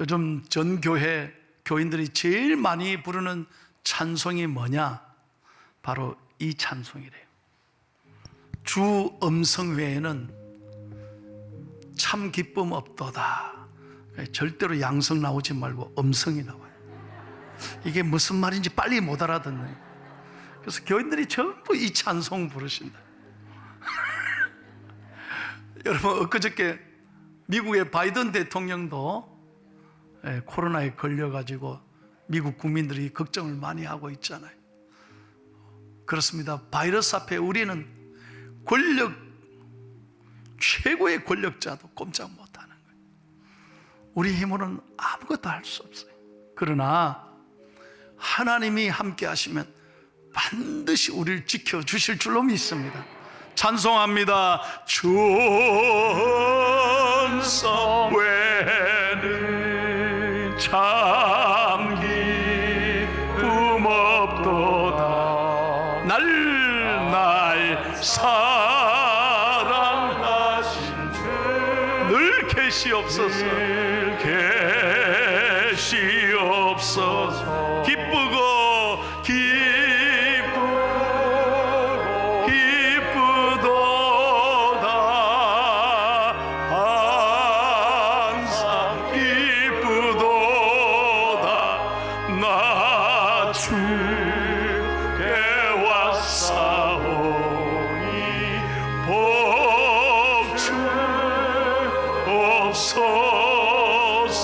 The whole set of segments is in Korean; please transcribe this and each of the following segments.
요즘 전 교회 교인들이 제일 많이 부르는 찬송이 뭐냐? 바로 이 찬송이래요. 주 음성 외에는 참 기쁨 없도다. 절대로 양성 나오지 말고 음성이 나와요. 이게 무슨 말인지 빨리 못 알아듣네. 그래서 교인들이 전부 이 찬송 부르신다. 여러분, 엊그저께 미국의 바이든 대통령도 코로나에 걸려가지고 미국 국민들이 걱정을 많이 하고 있잖아요. 그렇습니다. 바이러스 앞에 우리는 최고의 권력자도 꼼짝 못하는 거예요. 우리 힘으로는 아무것도 할 수 없어요. 그러나 하나님이 함께 하시면 반드시 우리를 지켜주실 줄로 믿습니다. 찬송합니다. 천성 외에는 참 기쁨 없도다. 날 사랑하신 주 늘 계시옵소서. 계시옵소서. 기쁘도다. 항상 기쁘도다. 나 주께 왔사오니 복 주옵소서.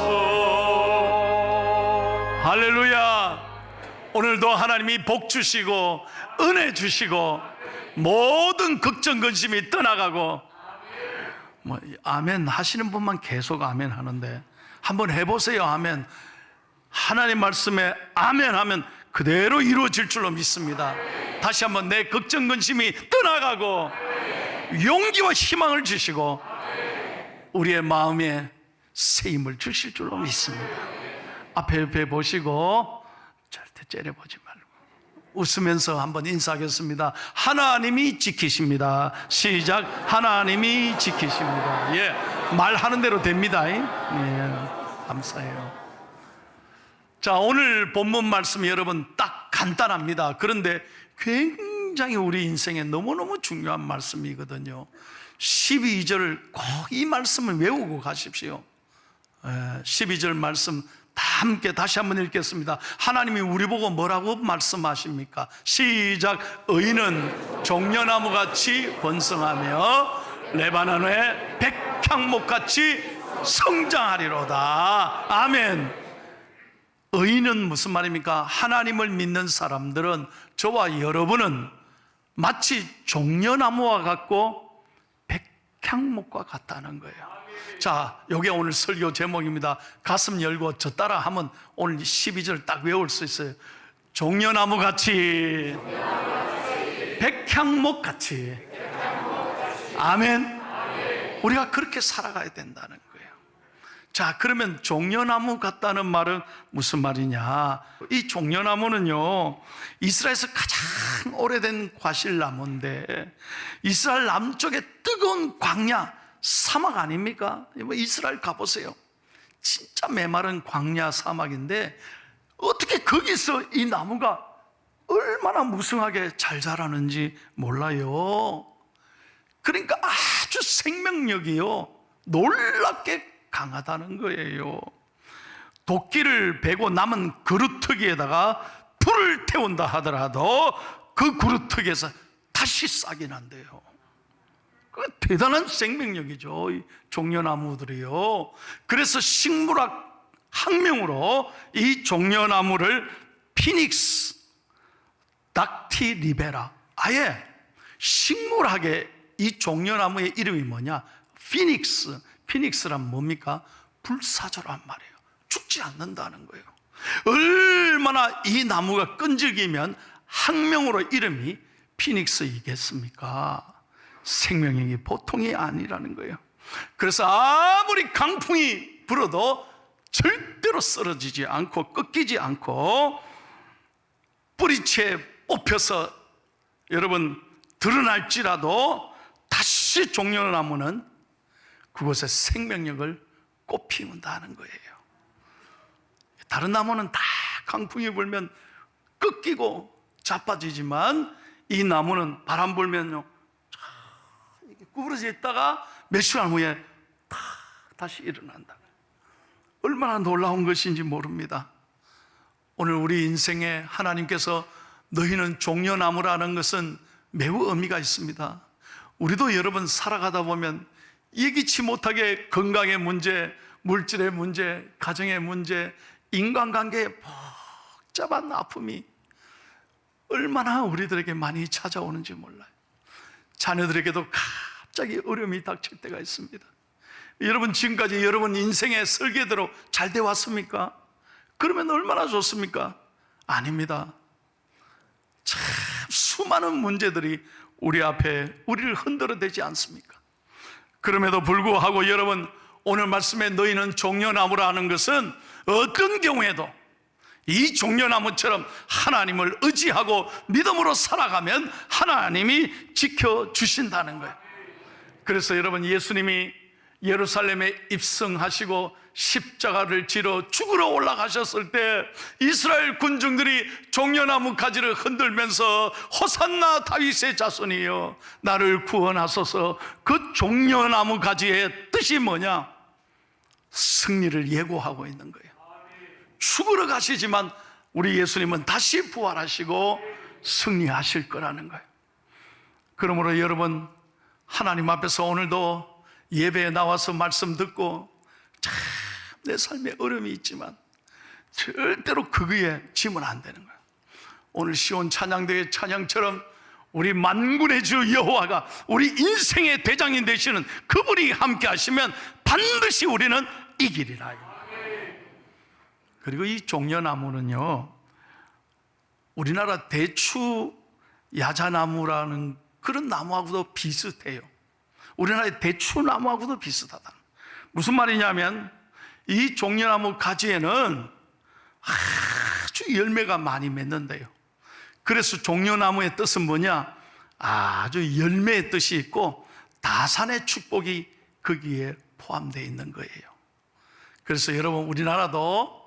할렐루야. 오늘도 하나님이 복 주시고 은혜 주시고 모든 걱정 근심이 떠나가고, 아멘 하시는 분만 계속 아멘 하는데 한번 해보세요. 아멘. 하나님 말씀에 아멘 하면 그대로 이루어질 줄로 믿습니다. 다시 한번 내 걱정 근심이 떠나가고 용기와 희망을 주시고 우리의 마음에 새 힘을 주실 줄로 믿습니다. 앞에 옆에 보시고 절대 째려보지 말고 웃으면서 한번 인사하겠습니다. 하나님이 지키십니다. 시작. 하나님이 지키십니다. 예, 말하는 대로 됩니다. 예, 감사해요. 자, 오늘 본문 말씀이 여러분 딱 간단합니다. 그런데 굉장히 우리 인생에 너무너무 중요한 말씀이거든요. 12절을 꼭 이 말씀을 외우고 가십시오. 12절 말씀 다 함께 다시 한번 읽겠습니다. 하나님이 우리 보고 뭐라고 말씀하십니까? 시작. 의인은 종려나무같이 번성하며 레바논의 백향목같이 성장하리로다. 아멘. 의인은 무슨 말입니까? 하나님을 믿는 사람들은, 저와 여러분은 마치 종려나무와 같고 백향목과 같다는 거예요. 자, 이게 오늘 설교 제목입니다. 가슴 열고 저 따라 하면 오늘 12절 딱 외울 수 있어요. 종려나무같이 백향목같이. 아멘. 우리가 그렇게 살아가야 된다는 거예요. 자, 그러면 종려나무 같다는 말은 무슨 말이냐? 이 종려나무는요, 이스라엘에서 가장 오래된 과실나무인데, 이스라엘 남쪽의 뜨거운 광야, 사막 아닙니까? 이스라엘 가보세요. 진짜 메마른 광야 사막인데 어떻게 거기서 이 나무가 얼마나 무성하게 잘 자라는지 몰라요. 그러니까 아주 생명력이요, 놀랍게 강하다는 거예요. 도끼를 베고 남은 그루터기에다가 불을 태운다 하더라도 그 그루터기에서 다시 싹이 난대요. 그 대단한 생명력이죠, 이 종려나무들이요. 그래서 식물학 학명으로 이 종려나무를 피닉스 닥티리베라, 아예 식물학의 이 종려나무의 이름이 뭐냐? 피닉스. 피닉스란 뭡니까? 불사조란 말이에요. 죽지 않는다는 거예요. 얼마나 이 나무가 끈질기면 학명으로 이름이 피닉스이겠습니까? 생명력이 보통이 아니라는 거예요. 그래서 아무리 강풍이 불어도 절대로 쓰러지지 않고 꺾이지 않고 뿌리채 뽑혀서 여러분 드러날지라도 다시 종려나무는 그곳에 생명력을 꽃피운다는 거예요. 다른 나무는 다 강풍이 불면 꺾이고 자빠지지만 이 나무는 바람 불면요 이렇게 구부러져 있다가 몇 시간 후에 다시 일어난다. 얼마나 놀라운 것인지 모릅니다. 오늘 우리 인생에 하나님께서 너희는 종려나무라는 것은 매우 의미가 있습니다. 우리도 여러분 살아가다 보면 예기치 못하게 건강의 문제, 물질의 문제, 가정의 문제, 인간관계의 복잡한 아픔이 얼마나 우리들에게 많이 찾아오는지 몰라요. 자녀들에게도 갑자기 어려움이 닥칠 때가 있습니다. 여러분 지금까지 여러분 인생의 설계대로 잘 돼 왔습니까? 그러면 얼마나 좋습니까? 아닙니다. 참 수많은 문제들이 우리 앞에 우리를 흔들어대지 않습니까? 그럼에도 불구하고 여러분 오늘 말씀에 너희는 종려나무라는 것은 어떤 경우에도 이 종려나무처럼 하나님을 의지하고 믿음으로 살아가면 하나님이 지켜주신다는 거예요. 그래서 여러분 예수님이 예루살렘에 입성하시고 십자가를 지러 죽으러 올라가셨을 때 이스라엘 군중들이 종려나무 가지를 흔들면서 호산나 다윗의 자손이여 나를 구원하소서. 그 종려나무 가지의 뜻이 뭐냐? 승리를 예고하고 있는 거예요. 죽으러 가시지만 우리 예수님은 다시 부활하시고 승리하실 거라는 거예요. 그러므로 여러분 하나님 앞에서 오늘도 예배에 나와서 말씀 듣고 참 내 삶에 어려움이 있지만 절대로 그거에 지면 안 되는 거예요. 오늘 시온 찬양대의 찬양처럼 우리 만군의 주 여호와가 우리 인생의 대장인 되시는 그분이 함께 하시면 반드시 우리는 이기리라. 그리고 이 종려나무는요 우리나라 대추 야자나무라는 그런 나무하고도 비슷해요. 우리나라의 대추나무하고도 비슷하다. 무슨 말이냐면 이 종려나무 가지에는 아주 열매가 많이 맺는데요. 그래서 종려나무의 뜻은 뭐냐? 아주 열매의 뜻이 있고 다산의 축복이 거기에 포함되어 있는 거예요. 그래서 여러분 우리나라도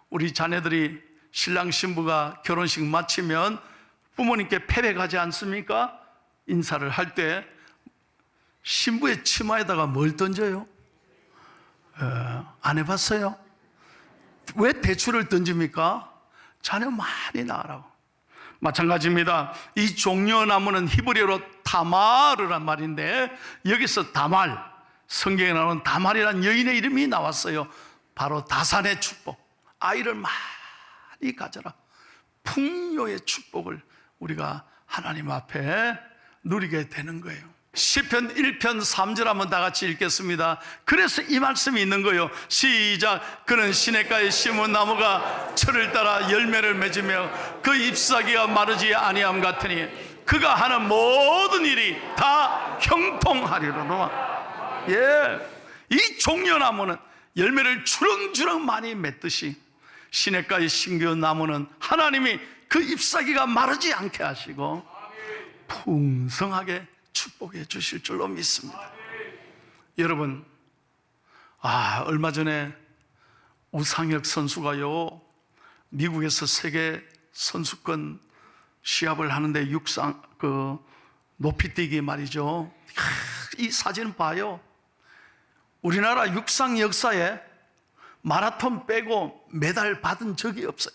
우리 자녀들이 신랑 신부가 결혼식 마치면 부모님께 패백하지 않습니까? 인사를 할 때 신부의 치마에다가 뭘 던져요? 안 해봤어요? 왜 대추를 던집니까? 자녀 많이 낳으라고. 마찬가지입니다. 이 종려나무는 히브리어로 다말이란 말인데 여기서 다말, 성경에 나오는 다말이란 여인의 이름이 나왔어요. 바로 다산의 축복, 아이를 많이 가져라, 풍요의 축복을 우리가 하나님 앞에 누리게 되는 거예요. 시편 1편 3절 한번 다 같이 읽겠습니다. 그래서 이 말씀이 있는 거예요. 시작. 그는 시냇가에 심은 나무가 철을 따라 열매를 맺으며 그 잎사귀가 마르지 아니함 같으니 그가 하는 모든 일이 다 형통하리로다. 예, 이 종려나무는 열매를 주렁주렁 많이 맺듯이 시냇가에 심은 나무는 하나님이 그 잎사귀가 마르지 않게 하시고 풍성하게 축복해 주실 줄로 믿습니다. 여러분, 얼마 전에 우상혁 선수가요 미국에서 세계 선수권 시합을 하는데 육상 높이뛰기 말이죠. 이 사진 봐요. 우리나라 육상 역사에 마라톤 빼고 메달 받은 적이 없어요.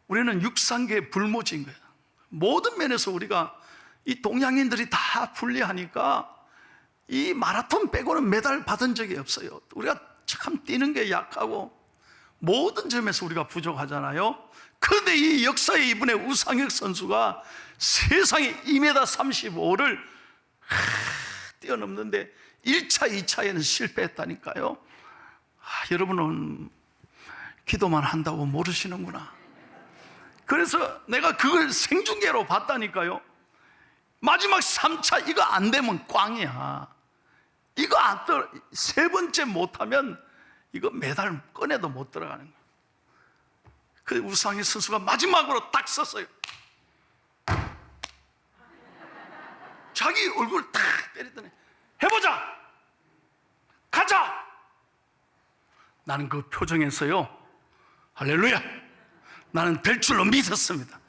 우리는 육상계 불모지인 거예요. 모든 면에서 우리가 이 동양인들이 다 불리하니까 이 마라톤 빼고는 메달 받은 적이 없어요. 우리가 참 뛰는 게 약하고 모든 점에서 우리가 부족하잖아요. 그런데 이 역사의 이번에 우상혁 선수가 세상에 2m 35를 뛰어넘는데 1차, 2차에는 실패했다니까요. 여러분은 기도만 한다고 모르시는구나. 그래서 내가 그걸 생중계로 봤다니까요. 마지막 3차 이거 안 되면 꽝이야. 이거 세 번째 못하면 이거 메달 꺼내도 못 들어가는 거야. 그 우상혁 선수가 마지막으로 딱 섰어요. 자기 얼굴 탁 때리더니 해보자, 가자. 나는 그 표정에서요 할렐루야. 나는 될 줄로 믿었습니다.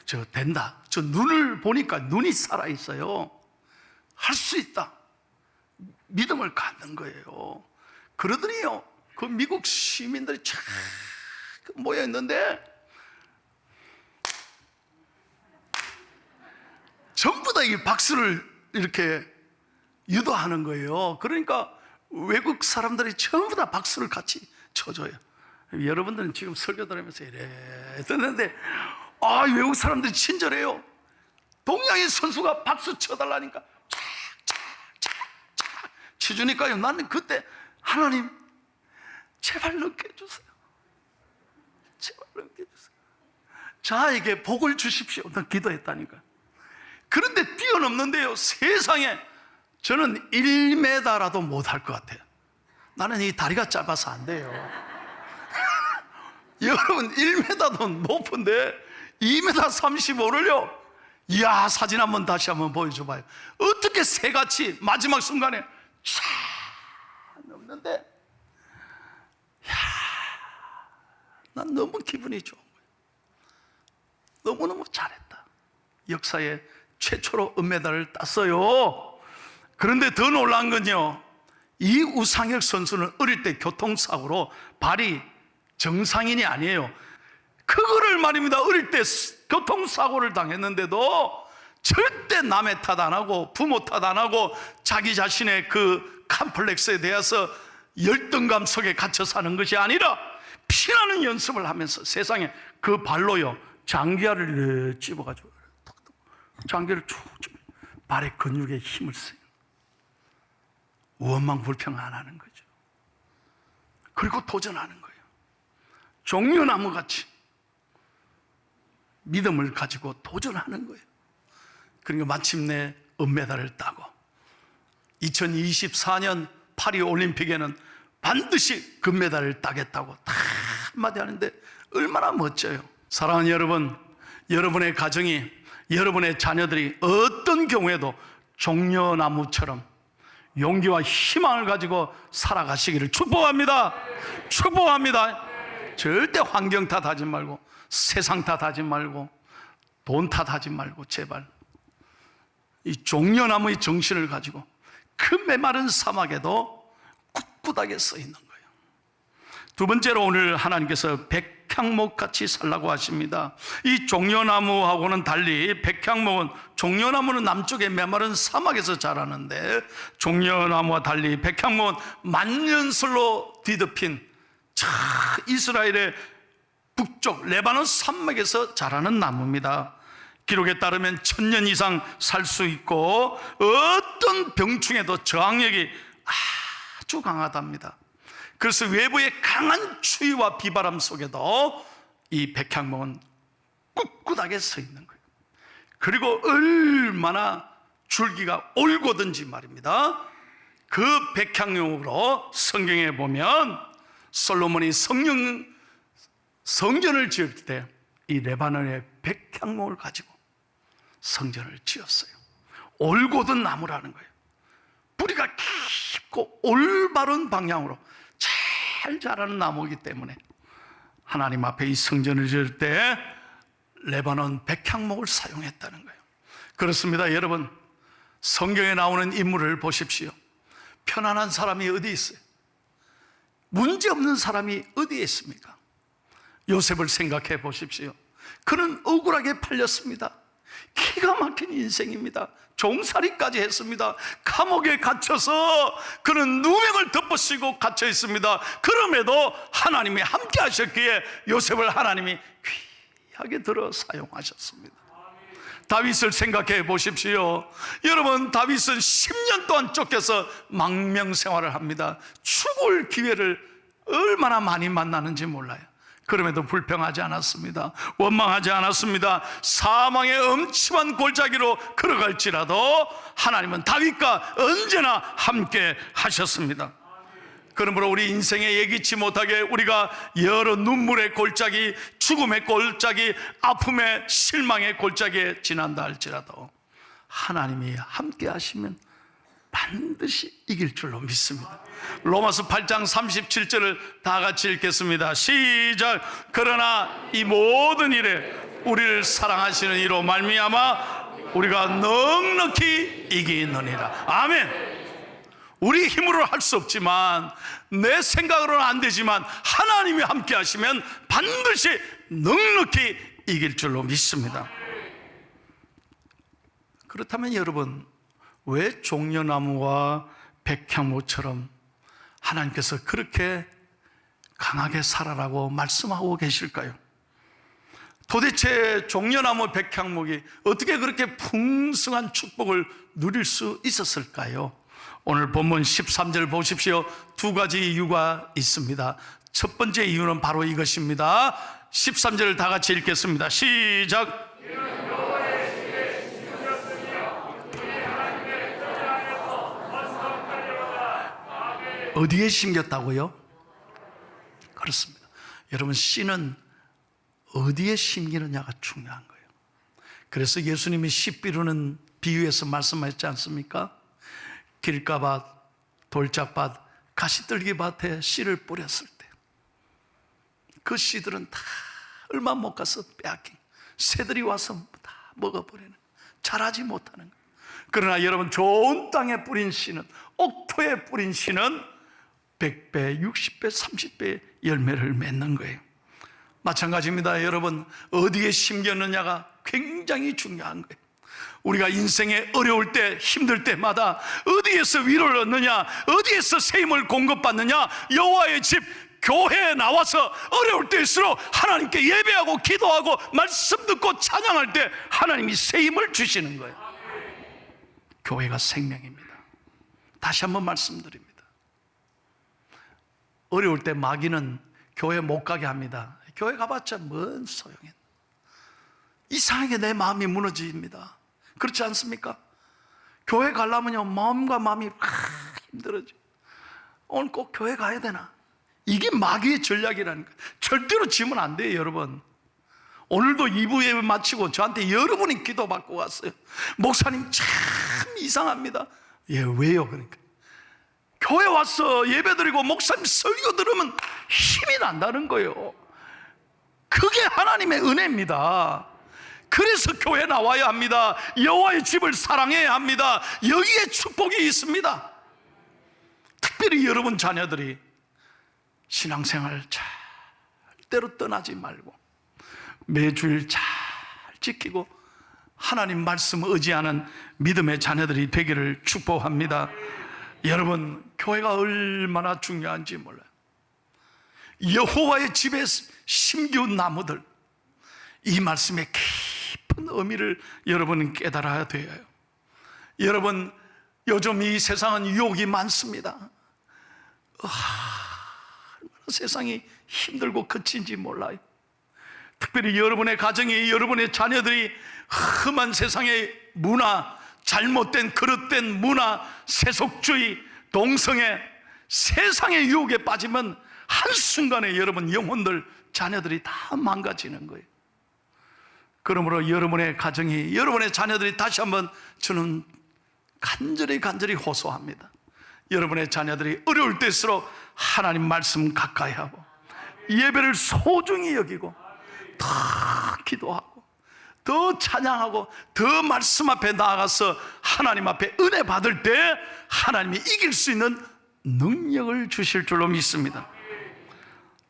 저 된다. 저 눈을 보니까 눈이 살아있어요. 할 수 있다. 믿음을 갖는 거예요. 그러더니요, 그 미국 시민들이 쫙 모여 있는데 전부 다 이 박수를 이렇게 유도하는 거예요. 그러니까 외국 사람들이 전부 다 박수를 같이 쳐줘요. 여러분들은 지금 설교 들으면서 이래 듣는데, 외국 사람들이 친절해요. 동양인 선수가 박수 쳐달라니까 착착착착 치주니까요, 나는 그때 하나님 제발 넘게 해주세요. 제발 넘게 해주세요. 자에게 복을 주십시오. 난 기도했다니까. 그런데 뛰어넘는데요, 세상에 저는 1m라도 못할 것 같아요. 나는 이 다리가 짧아서 안 돼요. 여러분 1m도 높은데 2m 35를요, 이야, 사진 한번 다시 한번 보여줘봐요. 어떻게 새같이 마지막 순간에 쫙 넘는데, 야, 난 너무 기분이 좋은 거예요. 너무너무 잘했다. 역사에 최초로 은메달을 땄어요. 그런데 더 놀라운 건요, 이 우상혁 선수는 어릴 때 교통사고로 발이 정상인이 아니에요. 그거를 말입니다. 어릴 때 교통사고를 당했는데도 절대 남의 탓 안 하고 부모 탓 안 하고 자기 자신의 그 컴플렉스에 대해서 열등감 속에 갇혀 사는 것이 아니라 피나는 연습을 하면서 세상에 그 발로요, 장기알을 찝어가지고 장기를 쭉 발의 근육에 힘을 써요. 원망불평 안 하는 거죠. 그리고 도전하는 거예요. 종려나무같이 믿음을 가지고 도전하는 거예요. 그러니까 마침내 은메달을 따고 2024년 파리 올림픽에는 반드시 금메달을 따겠다고 다 한마디 하는데 얼마나 멋져요. 사랑하는 여러분, 여러분의 가정이, 여러분의 자녀들이 어떤 경우에도 종려나무처럼 용기와 희망을 가지고 살아가시기를 축복합니다. 축복합니다. 절대 환경 탓하지 말고, 세상 탓하지 말고, 돈 탓하지 말고, 제발 이 종려나무의 정신을 가지고 그 메마른 사막에도 꿋꿋하게 서 있는 거예요. 두 번째로 오늘 하나님께서 백향목같이 살라고 하십니다. 이 종려나무하고는 달리 종려나무는 남쪽의 메마른 사막에서 자라는데, 종려나무와 달리 백향목은 만년설로 뒤덮인 이스라엘의 북쪽 레바논 산맥에서 자라는 나무입니다. 기록에 따르면 1000년 이상 살 수 있고 어떤 병충해도 저항력이 아주 강하답니다. 그래서 외부의 강한 추위와 비바람 속에도 이 백향목은 꿋꿋하게 서 있는 거예요. 그리고 얼마나 줄기가 올고든지 말입니다. 그 백향목으로 성경에 보면 솔로몬이 성전을 지을 때 이 레바논의 백향목을 가지고 성전을 지었어요. 올고든 나무라는 거예요. 뿌리가 깊고 올바른 방향으로 잘 자라는 나무이기 때문에 하나님 앞에 이 성전을 지을 때 레바논 백향목을 사용했다는 거예요. 그렇습니다. 여러분, 성경에 나오는 인물을 보십시오. 편안한 사람이 어디 있어요? 문제없는 사람이 어디에 있습니까? 요셉을 생각해 보십시오. 그는 억울하게 팔렸습니다. 기가 막힌 인생입니다. 종살이까지 했습니다. 감옥에 갇혀서 그는 누명을 덮으시고 갇혀 있습니다. 그럼에도 하나님이 함께 하셨기에 요셉을 하나님이 귀하게 들어 사용하셨습니다. 다윗을 생각해 보십시오. 여러분, 다윗은 10년 동안 쫓겨서 망명생활을 합니다. 죽을 기회를 얼마나 많이 만나는지 몰라요. 그럼에도 불평하지 않았습니다. 원망하지 않았습니다. 사망의 엄침한 골짜기로 걸어갈지라도 하나님은 다윗과 언제나 함께 하셨습니다. 그러므로 우리 인생에 예기치 못하게 우리가 여러 눈물의 골짜기, 죽음의 골짜기, 아픔의 실망의 골짜기에 지난다 할지라도 하나님이 함께 하시면 반드시 이길 줄로 믿습니다. 로마서 8장 37절을 다 같이 읽겠습니다. 시작. 그러나 이 모든 일에 우리를 사랑하시는 이로 말미암아 우리가 넉넉히 이기느니라. 아멘. 우리 힘으로 할 수 없지만, 내 생각으로는 안 되지만 하나님이 함께 하시면 반드시 넉넉히 이길 줄로 믿습니다. 그렇다면 여러분, 왜 종려나무와 백향목처럼 하나님께서 그렇게 강하게 살아라고 말씀하고 계실까요? 도대체 종려나무 백향목이 어떻게 그렇게 풍성한 축복을 누릴 수 있었을까요? 오늘 본문 13절 보십시오. 두 가지 이유가 있습니다. 첫 번째 이유는 바로 이것입니다. 13절을 다 같이 읽겠습니다. 시작. 어디에 심겼다고요? 그렇습니다. 여러분, 씨는 어디에 심기느냐가 중요한 거예요. 그래서 예수님이 씨 비루는 비유에서 말씀하셨지 않습니까? 길가밭, 돌짝밭, 가시떨기밭에 씨를 뿌렸을 때 그 씨들은 다 얼마 못 가서 빼앗긴, 새들이 와서 다 먹어버리는, 자라지 못하는 거예요. 그러나 여러분, 좋은 땅에 뿌린 씨는, 옥토에 뿌린 씨는 100배, 60배, 30배의 열매를 맺는 거예요. 마찬가지입니다. 여러분, 어디에 심겼느냐가 굉장히 중요한 거예요. 우리가 인생에 어려울 때, 힘들 때마다 어디에서 위로를 얻느냐, 어디에서 새 힘을 공급받느냐, 여호와의 집 교회에 나와서 어려울 때일수록 하나님께 예배하고 기도하고 말씀 듣고 찬양할 때 하나님이 새 힘을 주시는 거예요. 교회가 생명입니다. 다시 한번 말씀드립니다. 어려울 때 마귀는 교회 못 가게 합니다. 교회 가봤자 뭔 소용이야. 이상하게 내 마음이 무너집니다. 그렇지 않습니까? 교회 가려면요, 마음과 마음이 힘들어져. 오늘 꼭 교회 가야 되나? 이게 마귀의 전략이라는 거예요. 절대로 지면 안 돼요, 여러분. 오늘도 2부 예배 마치고 저한테 여러분이 기도받고 왔어요. 목사님 참 이상합니다. 예, 왜요? 그러니까 교회 와서 예배드리고 목사님 설교 들으면 힘이 난다는 거예요. 그게 하나님의 은혜입니다. 그래서 교회 나와야 합니다. 여호와의 집을 사랑해야 합니다. 여기에 축복이 있습니다. 특별히 여러분 자녀들이 신앙생활 절대로 떠나지 말고 매주일 잘 지키고 하나님 말씀 의지하는 믿음의 자녀들이 되기를 축복합니다. 여러분, 교회가 얼마나 중요한지 몰라요. 여호와의 집에 심기운 나무들, 이 말씀의 깊은 의미를 여러분은 깨달아야 돼요. 여러분, 요즘 이 세상은 유혹이 많습니다. 얼마나 세상이 힘들고 거친지 몰라요. 특별히 여러분의 가정이, 여러분의 자녀들이 험한 세상의 문화, 잘못된 그릇된 문화, 세속주의, 동성애, 세상의 유혹에 빠지면 한순간에 여러분 영혼들, 자녀들이 다 망가지는 거예요. 그러므로 여러분의 가정이, 여러분의 자녀들이 다시 한번 저는 간절히 호소합니다. 여러분의 자녀들이 어려울 때일수록 하나님 말씀 가까이 하고 예배를 소중히 여기고 더 기도하고 더 찬양하고 더 말씀 앞에 나아가서 하나님 앞에 은혜 받을 때 하나님이 이길 수 있는 능력을 주실 줄로 믿습니다.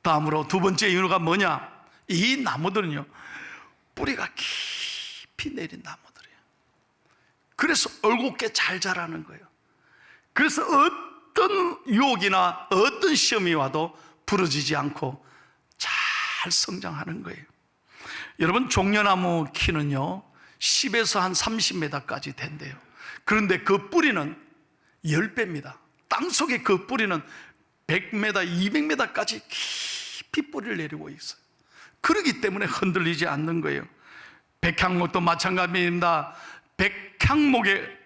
다음으로 두 번째 이유가 뭐냐? 이 나무들은요, 뿌리가 깊이 내린 나무들이에요. 그래서 올곧게 잘 자라는 거예요. 그래서 어떤 유혹이나 어떤 시험이 와도 부러지지 않고 잘 성장하는 거예요. 여러분, 종려나무 키는요 10에서 한 30m까지 된대요. 그런데 그 뿌리는 10배입니다. 땅속에 그 뿌리는 100m, 200m까지 깊이 뿌리를 내리고 있어요. 그렇기 때문에 흔들리지 않는 거예요. 백향목도 마찬가지입니다. 백향목의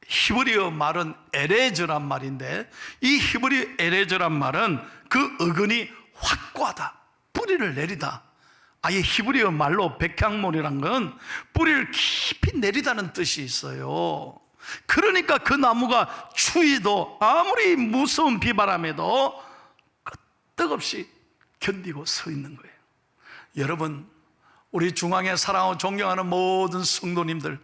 히브리어 말은 에레저란 말인데, 이 히브리 에레저란 말은 그 어근이 확고하다, 뿌리를 내리다. 아예 히브리어 말로 백향목이란 건 뿌리를 깊이 내리다는 뜻이 있어요. 그러니까 그 나무가 추위도 아무리 무서운 비바람에도 끄떡없이 견디고 서 있는 거예요. 여러분, 우리 중앙에 사랑하고 존경하는 모든 성도님들,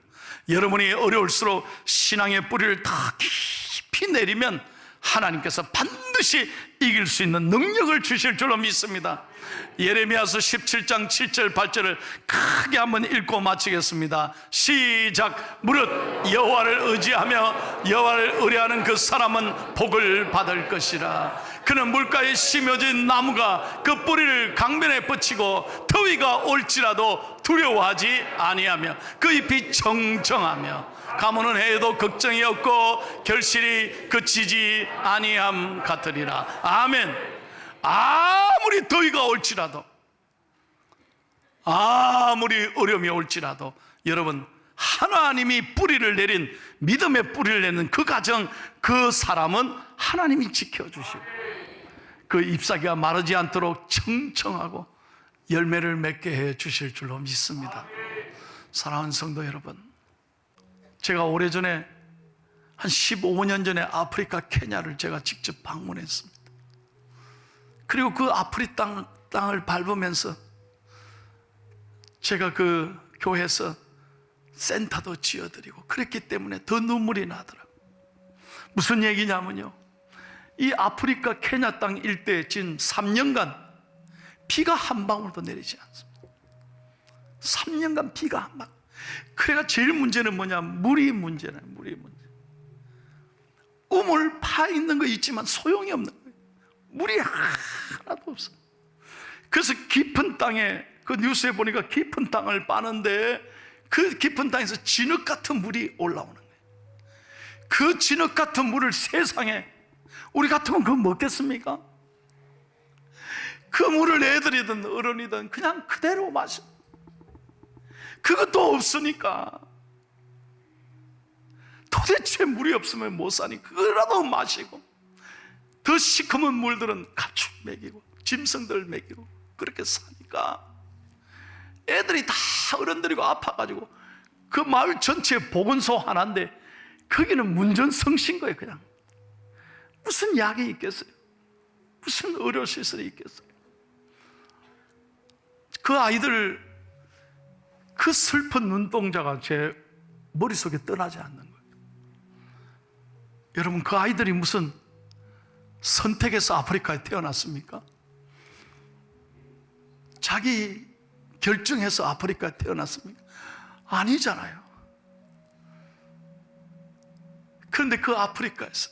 여러분이 어려울수록 신앙의 뿌리를 더 깊이 내리면 하나님께서 반드시 이길 수 있는 능력을 주실 줄로 믿습니다. 예레미야서 17장 7절 8절을 크게 한번 읽고 마치겠습니다. 시작. 무릇 여호와를 의지하며 여호와를 의뢰하는 그 사람은 복을 받을 것이라. 그는 물가에 심어진 나무가 그 뿌리를 강변에 뻗치고 더위가 올지라도 두려워하지 아니하며 그 잎이 청청하며 가무는 해에도 걱정이 없고 결실이 그치지 아니함 같으리라. 아멘. 아무리 더위가 올지라도, 아무리 어려움이 올지라도, 여러분, 하나님이 뿌리를 내린, 믿음의 뿌리를 내는 그 가정, 그 사람은 하나님이 지켜주시고 그 잎사귀가 마르지 않도록 청청하고 열매를 맺게 해 주실 줄로 믿습니다. 사랑하는 성도 여러분, 제가 오래전에 한 15년 전에 아프리카 케냐를 제가 직접 방문했습니다. 그리고 그 아프리카 땅을 밟으면서 제가 그 교회에서 센터도 지어드리고 그랬기 때문에 더 눈물이 나더라고요. 무슨 얘기냐면요, 이 아프리카 케냐 땅 일대에 지금 3년간 비가 한 방울도 내리지 않습니다. 3년간 비가 한 방울. 그래가 제일 문제는 뭐냐, 물이 문제네. 물이 문제. 우물 파 있는 거 있지만 소용이 없는 거예요. 물이 하나도 없어. 그래서 깊은 땅에, 그 뉴스에 보니까 깊은 땅을 파는데 그 깊은 땅에서 진흙 같은 물이 올라오는 거예요. 그 진흙 같은 물을 세상에, 우리 같으면 그거 먹겠습니까? 그 물을 애들이든 어른이든 그냥 그대로 마셔. 그것도 없으니까 도대체 물이 없으면 못 사니 그거라도 마시고, 더 시커먼 물들은 가축 먹이고 짐승들 먹이고 그렇게 사니까 애들이 다 어른들이고 아파가지고 그 마을 전체 보건소 하나인데 거기는 문전성시인 거예요. 그냥 무슨 약이 있겠어요? 무슨 의료시설이 있겠어요? 그 아이들, 그 슬픈 눈동자가 제 머릿속에 떠나지 않는 거예요. 여러분, 그 아이들이 무슨 선택해서 아프리카에 태어났습니까? 자기 결정해서 아프리카에 태어났습니까? 아니잖아요. 그런데 그 아프리카에서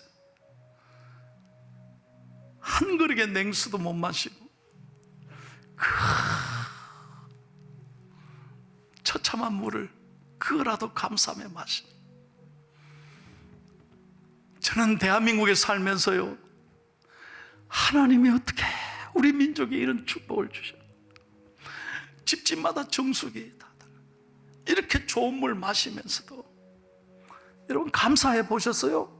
한 그릇의 냉수도 못 마시고 그 처참한 물을 그거라도 감사하며 마시는, 저는 대한민국에 살면서요, 하나님이 어떻게 우리 민족에 이런 축복을 주셨나. 집집마다 정수기 다 이렇게 좋은 물 마시면서도 여러분 감사해 보셨어요?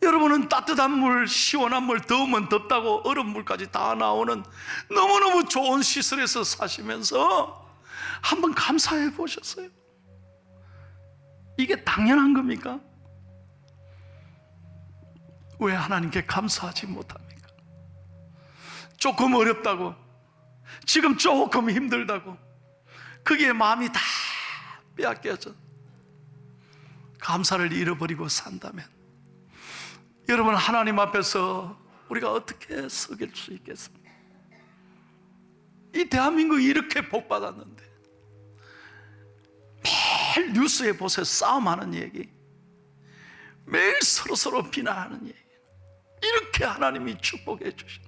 여러분은 따뜻한 물, 시원한 물, 더우면 덥다고 얼음 물까지 다 나오는 너무너무 좋은 시설에서 사시면서 한번 감사해 보셨어요? 이게 당연한 겁니까? 왜 하나님께 감사하지 못합니까? 조금 어렵다고, 지금 조금 힘들다고 거기에 마음이 다 빼앗겨져 감사를 잃어버리고 산다면 여러분, 하나님 앞에서 우리가 어떻게 서길 수 있겠습니까? 이 대한민국이 이렇게 복받았는데 매일 뉴스에 보세요. 싸움하는 얘기, 매일 서로 비난하는 얘기. 이렇게 하나님이 축복해 주신,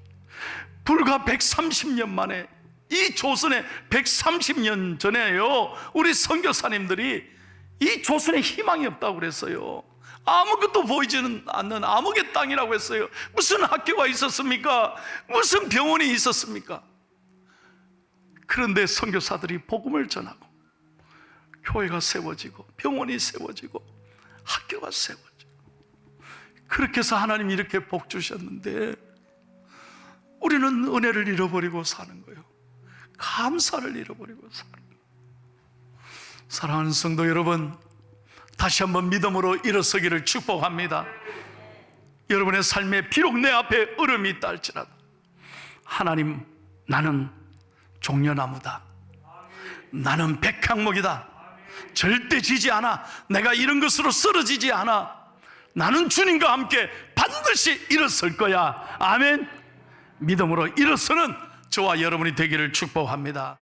불과 130년 만에, 이 조선에 130년 전에요, 우리 선교사님들이 이 조선에 희망이 없다고 그랬어요. 아무것도 보이지는 않는 암흑의 땅이라고 했어요. 무슨 학교가 있었습니까? 무슨 병원이 있었습니까? 그런데 선교사들이 복음을 전하고 교회가 세워지고 병원이 세워지고 학교가 세워지고, 그렇게 해서 하나님이 이렇게 복 주셨는데 우리는 은혜를 잃어버리고 사는 거예요. 감사를 잃어버리고 사는 거예요. 사랑하는 성도 여러분, 다시 한번 믿음으로 일어서기를 축복합니다. 여러분의 삶에 비록 내 앞에 얼음이 있다 할지라도 하나님, 나는 종려나무다, 나는 백향목이다, 절대 지지 않아, 내가 이런 것으로 쓰러지지 않아, 나는 주님과 함께 반드시 일어설 거야. 아멘. 믿음으로 일어서는 저와 여러분이 되기를 축복합니다.